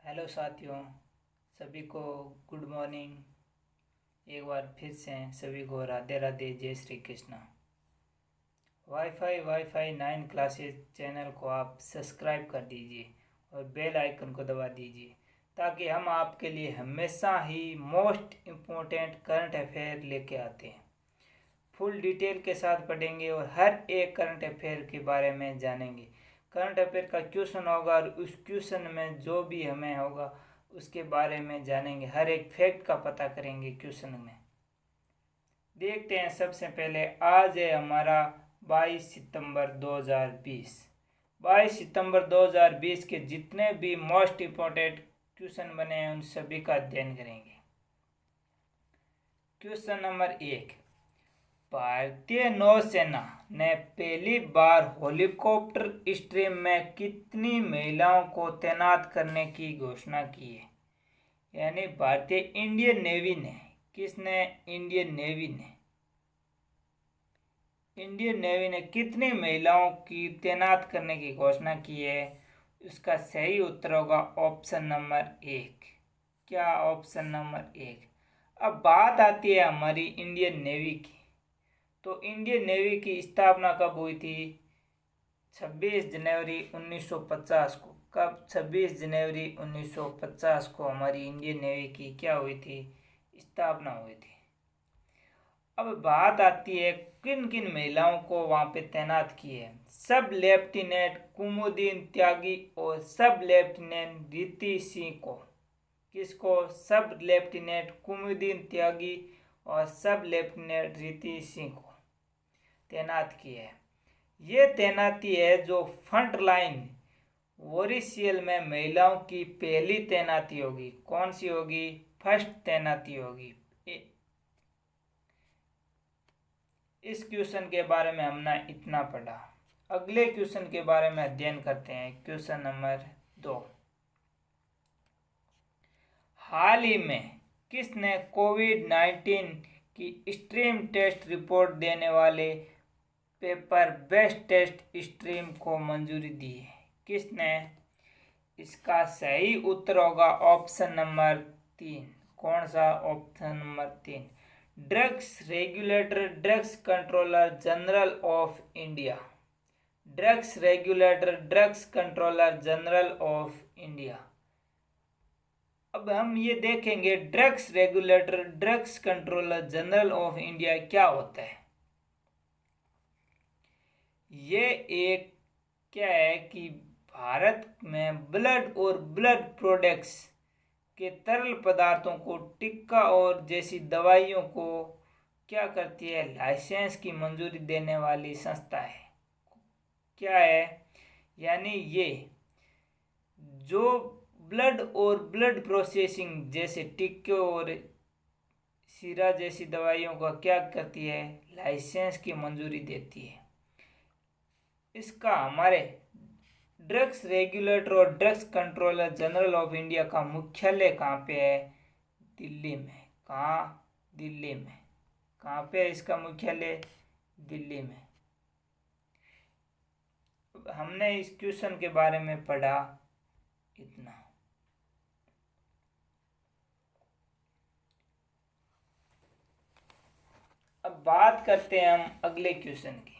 Hello साथियों, सभी को गुड मॉर्निंग। एक बार फिर से सभी को राधे राधे, जय Shri Krishna. Wifi 9 classes channel को आप सब्सक्राइब कर दीजिए और बेल आइकन को दबा दीजिए ताकि हम आपके लिए हमेशा ही मोस्ट इम्पोर्टेंट करंट अफेयर लेके आते हैं। फुल डिटेल के साथ पढ़ेंगे और हर एक करंट अफेयर के बारे में जानेंगे। करंट अफेयर का क्वेश्चन होगा और उस क्वेश्चन में जो भी हमें होगा उसके बारे में जानेंगे। हर एक फैक्ट का पता करेंगे क्वेश्चन में। देखते हैं, सबसे पहले आज है हमारा 22 सितंबर 2020। 22 सितंबर 2020 के जितने भी मोस्ट इम्पोर्टेंट क्वेश्चन बने हैं उन सभी का अध्ययन करेंगे। क्वेश्चन नंबर 1, भारतीय नौसेना ने पहली बार हेलीकॉप्टर स्ट्रीम में कितनी महिलाओं को तैनात करने की घोषणा की है? यानी भारतीय इंडियन नेवी ने, किसने? इंडियन नेवी ने कितनी महिलाओं की तैनात करने की घोषणा की है? उसका सही उत्तर होगा ऑप्शन नंबर 1। क्या? Option number 1। अब बात आती है हमारी इंडियन नेवी की। तो इंडियन नेवी की स्थापना कब हुई थी? 26 जनवरी 1950 को। कब? 26 जनवरी 1950 को हमारी इंडियन नेवी की क्या हुई थी? स्थापना हुई थी। अब बात आती है किन किन महिलाओं को वहां पे तैनात किए हैं। सब लेफ्टिनेंट कुमुदिन त्यागी और सब लेफ्टिनेंट रीति सिंह को। किसको? सब लेफ्टिनेंट कुमुदिन त्यागी और सब लेफ्टिनेंट रीति सिंह को तैनात किए है। ये तैनाती है जो फ्रंट लाइन वॉरिशियल में महिलाओं की पहली तैनाती होगी। कौन सी होगी? फर्स्ट तैनाती होगी। इस क्वेश्चन के बारे में हमने इतना पढ़ा। अगले क्वेश्चन के बारे में अध्ययन करते हैं। क्वेश्चन नंबर 2, हाल ही में किसने कोविड-19 की स्ट्रीम टेस्ट रिपोर्ट देने वाले पेपर बेस्ड टेस्ट स्ट्रीम को मंजूरी दी है? किसने? इसका सही उत्तर होगा ऑप्शन नंबर 3। कौन सा? Option number 3, drugs regulator drugs controller general of India. Drugs regulator drugs controller general of India. अब हम ये देखेंगे drugs regulator drugs controller general of India क्या होता है। ये एक क्या है कि भारत में ब्लड और ब्लड प्रोडक्ट्स के तरल पदार्थों को, टिक्का और जैसी दवाइयों को क्या करती है? लाइसेंस की मंजूरी देने वाली संस्था है। क्या है? यानी ये जो ब्लड और ब्लड प्रोसेसिंग जैसे टिक्के और सीरा जैसी दवाइयों का क्या करती है? लाइसेंस की मंजूरी देती है। इसका हमारे ड्रग्स रेगुलेटर और drugs controller general of India का मुख्यालय कहाँ पे है? दिल्ली में। कहाँ? दिल्ली में। कहाँ पे है इसका मुख्यालय? दिल्ली में। हमने इस क्वेश्चन के बारे में पढ़ा इतना। अब बात करते हैं हम अगले क्वेश्चन की।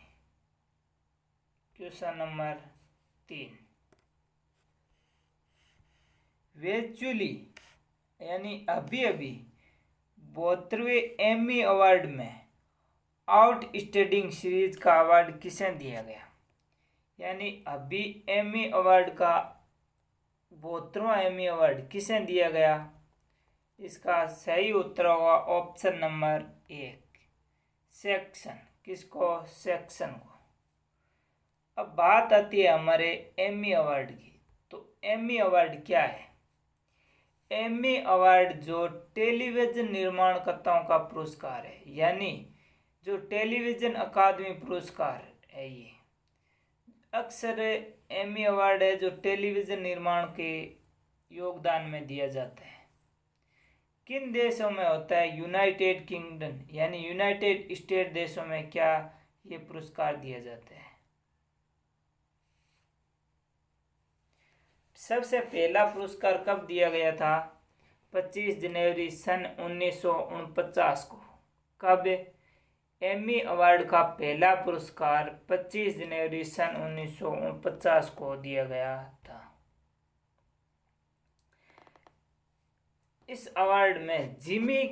क्वेश्चन नंबर 3, वर्चुअली यानी अभी 72वें एमी अवार्ड में आउटस्टैंडिंग सीरीज का अवार्ड किसे दिया गया? यानी अभी एमी अवार्ड का 72वां एमी अवार्ड किसे दिया गया? इसका सही उत्तर होगा ऑप्शन नंबर 1, सेक्शन। किसको? सेक्शन को। अब बात आती है हमारे एमी अवार्ड की। तो एमी अवार्ड क्या है? एमी अवार्ड जो टेलीविजन निर्माणकर्ताओं का पुरस्कार है, यानी जो टेलीविजन अकादमी पुरस्कार है, ये अक्सर एमी अवार्ड है जो टेलीविजन निर्माण के योगदान में दिया जाता है। किन देशों में होता है? यूनाइटेड किंगडम यानी यूनाइटेड स्टेट देशों में क्या ये पुरस्कार दिया जाता है। सबसे पहला पुरस्कार कब दिया गया था? 25 जनवरी सन 1949 को। कब? एमी अवार्ड का पहला पुरस्कार 25 जनवरी सन 1949 को दिया गया था। इस अवार्ड में जिमी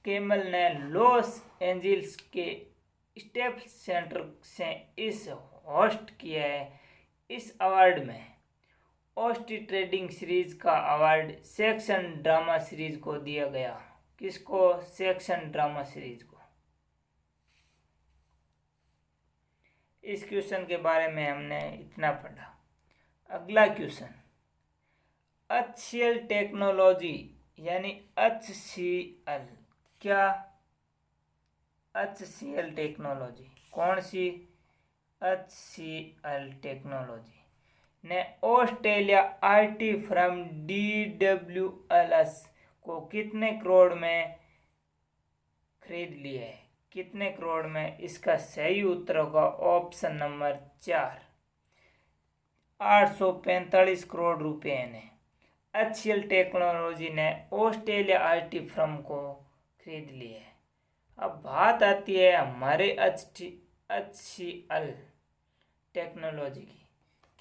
किमेल ने लॉस एंजल्स के स्टेप्स सेंटर से इस होस्ट किया है। इस अवार्ड में ओस्टी ट्रेडिंग सीरीज का अवार्ड सेक्शन ड्रामा सीरीज को दिया गया। किसको? सेक्शन ड्रामा सीरीज को। इस क्वेश्चन के बारे में हमने इतना पढ़ा। अगला क्वेश्चन, HCL टेक्नोलॉजी यानी HCL, क्या? HCL टेक्नोलॉजी कौन सी? HCL टेक्नोलॉजी ने ऑस्ट्रेलिया IT फर्म DWLS को कितने करोड़ में खरीद लिया है? कितने करोड़ में? इसका सही उत्तर होगा ऑप्शन नंबर 4, 845 करोड़ रुपए ने HCL टेक्नोलॉजी ने ऑस्ट्रेलिया IT फर्म को खरीद लिया है। अब बात आती है हमारे HCL टेक्नोलॉजी की,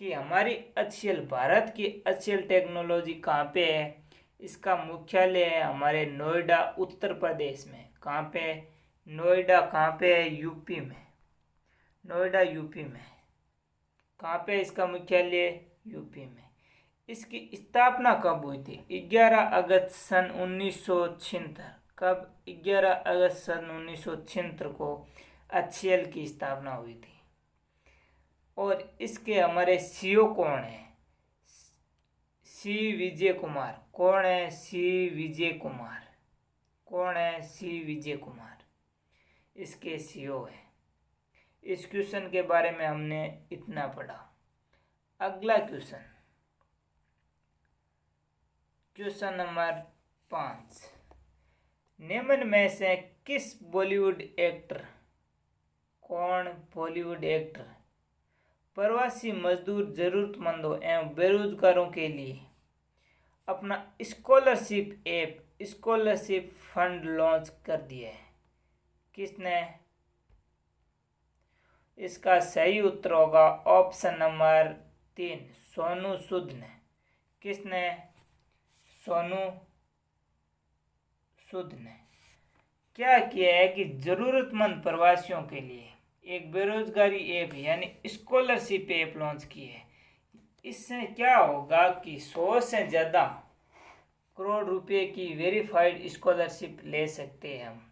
कि हमारी HCL, भारत की HCL टेक्नोलॉजी कहाँ पे है? इसका मुख्यालय है हमारे नोएडा, उत्तर प्रदेश में। कहाँ पे? नोएडा कहाँ पे है? यूपी में। नोएडा यूपी में। कहाँ पे इसका मुख्यालय? यूपी में। इसकी स्थापना कब हुई थी? 11 अगस्त सन 1976। कब? 11 अगस्त सन 1976 को HCL की स्थापना हुई थी। और इसके हमारे CEO कौन है? C विजय कुमार। कौन है? C विजय कुमार। कौन है? C विजय कुमार इसके CEO है। इस क्वेश्चन के बारे में हमने इतना पढ़ा। अगला क्वेश्चन, क्वेश्चन नंबर 5, निम्न में से किस बॉलीवुड एक्टर, कौन? बॉलीवुड एक्टर प्रवासी मजदूर, जरूरतमंदों एवं बेरोजगारों के लिए अपना scholarship app, scholarship fund launch कर दिया है? किसने? इसका सही उत्तर होगा ऑप्शन नंबर 3, सोनू सूद ने। किसने? सोनू सूद ने क्या किया है कि जरूरतमंद प्रवासियों के लिए एक बेरोजगारी ऐप यानी स्कॉलरशिप ऐप लॉन्च की है। इससे क्या होगा कि 100 से ज़्यादा करोड़ रुपए की वेरीफाइड स्कॉलरशिप ले सकते हैं हम।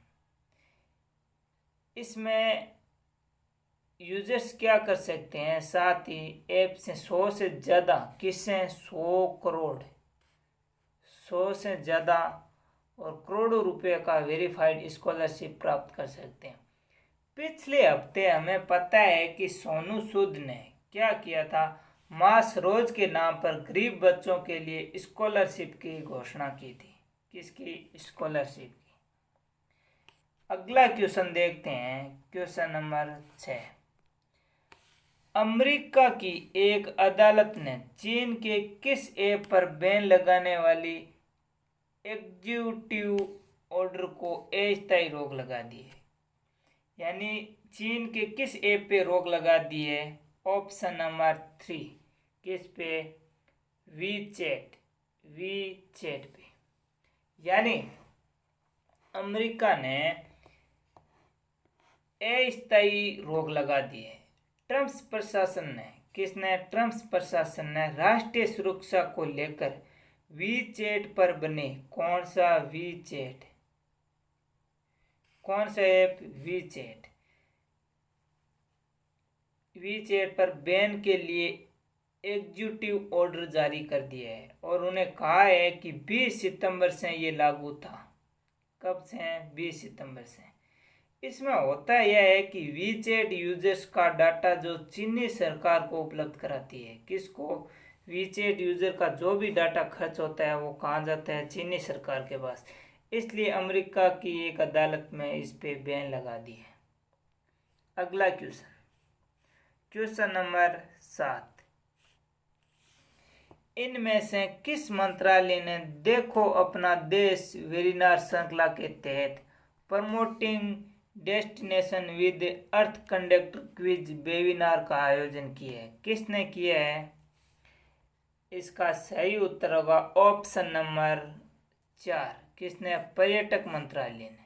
इसमें यूजर्स क्या कर सकते हैं, साथ ही ऐप से 100 से ज़्यादा, किससे? 100 करोड़, 100 से ज़्यादा और करोड़ों रुपए का वेरीफाइड स्कॉलरशिप प्राप्त कर सकते हैं। पिछले हफ्ते हमें पता है कि सोनू सूद ने क्या किया था, मास रोज के नाम पर गरीब बच्चों के लिए स्कॉलरशिप की घोषणा की थी। किसकी? स्कॉलरशिप की। अगला क्वेश्चन देखते हैं, क्वेश्चन नंबर 6, अमेरिका की एक अदालत ने चीन के किस ऐप पर बैन लगाने वाली एग्जीक्यूटिव ऑर्डर को अस्थायी रोक लगा दी है? यानी चीन के किस ऐप पे रोक लगा दी है? ऑप्शन नंबर 3, किस पे? वीचैट, वीचैट पे। यानी अमेरिका ने अस्थायी रोक लगा दी है। ट्रंप प्रशासन ने, किसने? ट्रंप प्रशासन ने राष्ट्रीय सुरक्षा को लेकर वीचैट पर बने, कौन सा? वीचैट। कौन सा ऐप? वीचैट। वीचैट पर बैन के लिए एग्जीक्यूटिव ऑर्डर जारी कर दिया है और उन्हें कहा है कि 20 सितंबर से ये लागू था। कब से? 20 सितंबर से। इसमें होता यह है कि वीचैट यूजर्स का डाटा जो चीनी सरकार को उपलब्ध कराती है। किसको? वीचैट यूजर का जो भी डाटा खर्च होता है वो कहाँ जाता है? चीनी सरकार के पास। इसलिए अमेरिका की एक अदालत में इस पे बैन लगा दी है। अगला क्वेश्चन, क्वेश्चन नंबर 7, इनमें से किस मंत्रालय ने देखो अपना देश वेबिनार श्रृंखला के तहत promoting destination with earth conduct quiz webinar का आयोजन किया है? किसने किया है? इसका सही उत्तर होगा ऑप्शन नंबर 4। किसने? पर्यटक मंत्रालय ने।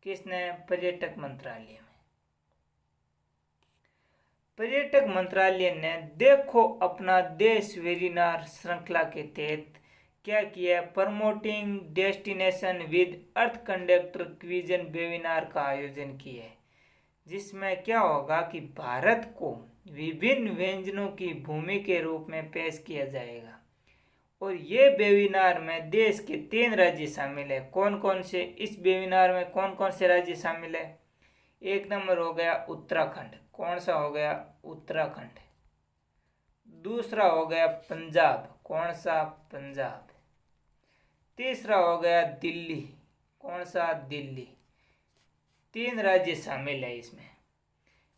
किसने? पर्यटक मंत्रालय। पर्यटक मंत्रालय ने देखो अपना देश वेबिनार श्रृंखला के तहत क्या किया? Promoting destination with earth conductor cuisine webinar का आयोजन किया है, जिसमें क्या होगा कि भारत को विभिन्न व्यंजनों की भूमि के रूप में पेश किया जाएगा। और ये वेबिनार में देश के 3 राज्य शामिल है। कौन कौन से? इस वेबिनार में कौन कौन से राज्य शामिल है? एक नंबर हो गया उत्तराखंड। कौन सा हो गया? उत्तराखंड। दूसरा हो गया पंजाब। कौन सा? पंजाब। तीसरा हो गया दिल्ली। कौन सा? दिल्ली। 3 राज्य शामिल है इसमें,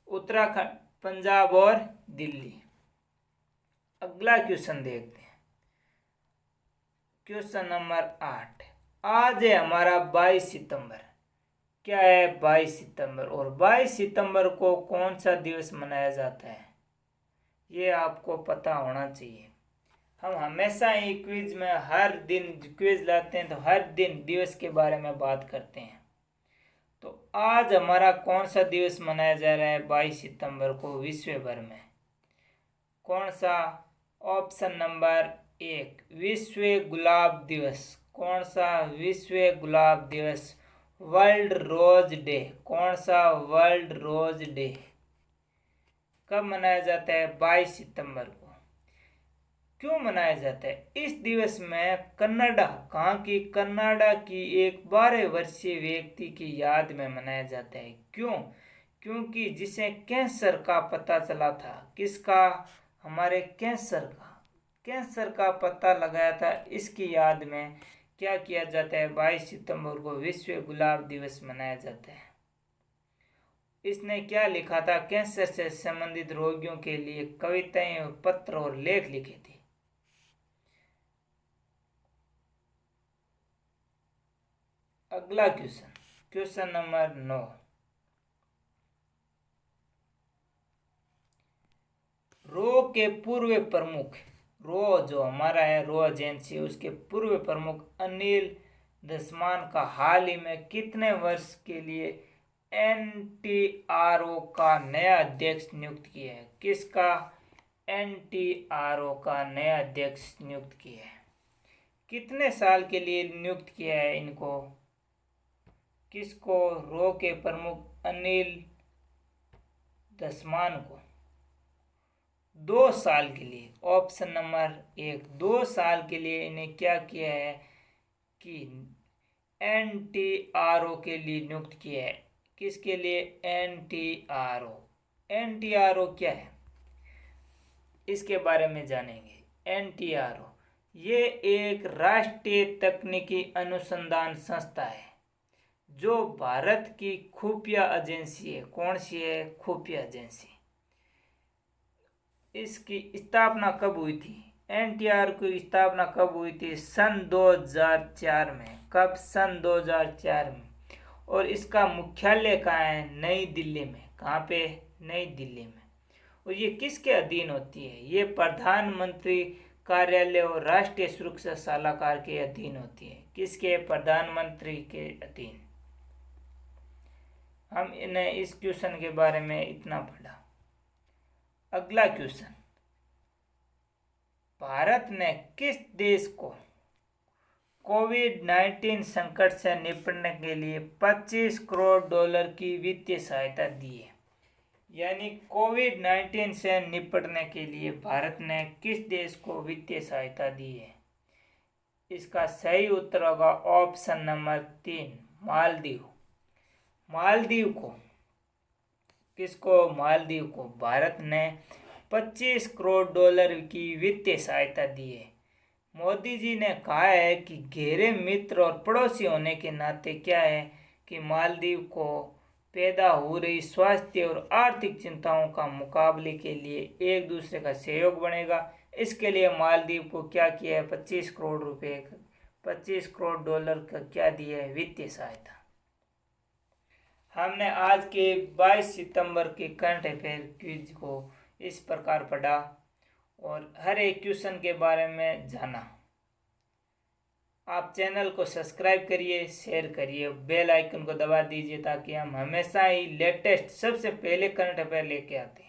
उत्तराखंड, पंजाब और दिल्ली। अगला क्वेश्चन देखते हैं। Question number 8। आज है हमारा 22 सितंबर। क्या है? 22 सितंबर। और 22 सितंबर को कौन सा दिवस मनाया जाता है? ये आपको पता होना चाहिए। हम हमेशा ही क्विज में हर दिन क्विज लाते हैं तो हर दिन दिवस के बारे में बात करते हैं। तो आज हमारा कौन सा दिवस मनाया जा रहा है 22 सितंबर को विश्व भर में? कौन सा? ऑप्शन नंबर 1 विश्व गुलाब दिवस। कौन सा? विश्व गुलाब दिवस। World rose day. कौन सा? World rose day. कब मनाया जाता है? 22 सितंबर को। क्यों मनाया जाता है? इस दिवस में कनाडा, कहाँ की? कनाडा की एक 12 वर्षीय व्यक्ति की याद में मनाया जाता है। क्यों? क्योंकि जिसे कैंसर का पता चला था। किसका? हमारे कैंसर का पता लगाया था। इसकी याद में क्या किया जाता है? 22 सितंबर को विश्व गुलाब दिवस मनाया जाता है। इसने क्या लिखा था? कैंसर से संबंधित रोगियों के लिए कविताएं और पत्र और लेख लिखे थे। अगला क्वेश्चन, क्वेश्चन नंबर 9। रो के पूर्व प्रमुख, रो जो हमारा है रो एजेंसी, उसके पूर्व प्रमुख अनिल दसमान का हाल ही में कितने वर्ष के लिए NTRO का नया अध्यक्ष नियुक्त किया है? किसका? NTRO का नया अध्यक्ष नियुक्त किया है। कितने साल के लिए नियुक्त किया है इनको? किसको? रो के प्रमुख अनिल दसमान को 2 साल के लिए। ऑप्शन नंबर 1 2 साल के लिए इन्हें क्या किया है कि NTRO के लिए नियुक्त किया है। किसके लिए? NTRO। NTRO क्या है इसके बारे में जानेंगे। NTRO ये एक राष्ट्रीय तकनीकी अनुसंधान संस्था है जो भारत की खुफिया एजेंसी है। कौन सी है? खुफिया एजेंसी। इसकी स्थापना कब हुई थी? NTRO की स्थापना कब हुई थी? सन 2004 में। कब? सन 2004 में। और इसका मुख्यालय कहाँ है? नई दिल्ली में। कहाँ पे? नई दिल्ली में। और ये किसके अधीन होती है? ये प्रधानमंत्री कार्यालय और राष्ट्रीय सुरक्षा सलाहकार के अधीन होती है। किसके? प्रधानमंत्री के अधीन। हम इन्हें इस क्वेश्चन के बारे में इतना पढ़ा। अगला क्वेश्चन, भारत ने किस देश को कोविड-19 संकट से निपटने के लिए $25 करोड़ की वित्तीय सहायता दी है? यानी कोविड-19 से निपटने के लिए भारत ने किस देश को वित्तीय सहायता दी है? इसका सही उत्तर होगा ऑप्शन नंबर 3 मालदीव। मालदीव को, किसको? मालदीव को भारत ने $25 करोड़ की वित्तीय सहायता दी है। मोदी जी ने कहा है कि गहरे मित्र और पड़ोसी होने के नाते क्या है कि मालदीव को पैदा हो रही स्वास्थ्य और आर्थिक चिंताओं का मुकाबले के लिए एक दूसरे का सहयोग बनेगा। इसके लिए मालदीव को क्या किया है, 25 करोड़ रुपए, 25 करोड़ डॉलर का क्या दिया है, वित्तीय सहायता। हमने आज के 22 सितंबर के करंट अफेयर क्विज को इस प्रकार पढ़ा और हर एक क्वेश्चन के बारे में जाना। आप चैनल को सब्सक्राइब करिए, शेयर करिए, बेल आइकन को दबा दीजिए ताकि हम हमेशा ही लेटेस्ट सबसे पहले करंट अफेयर लेके आते हैं।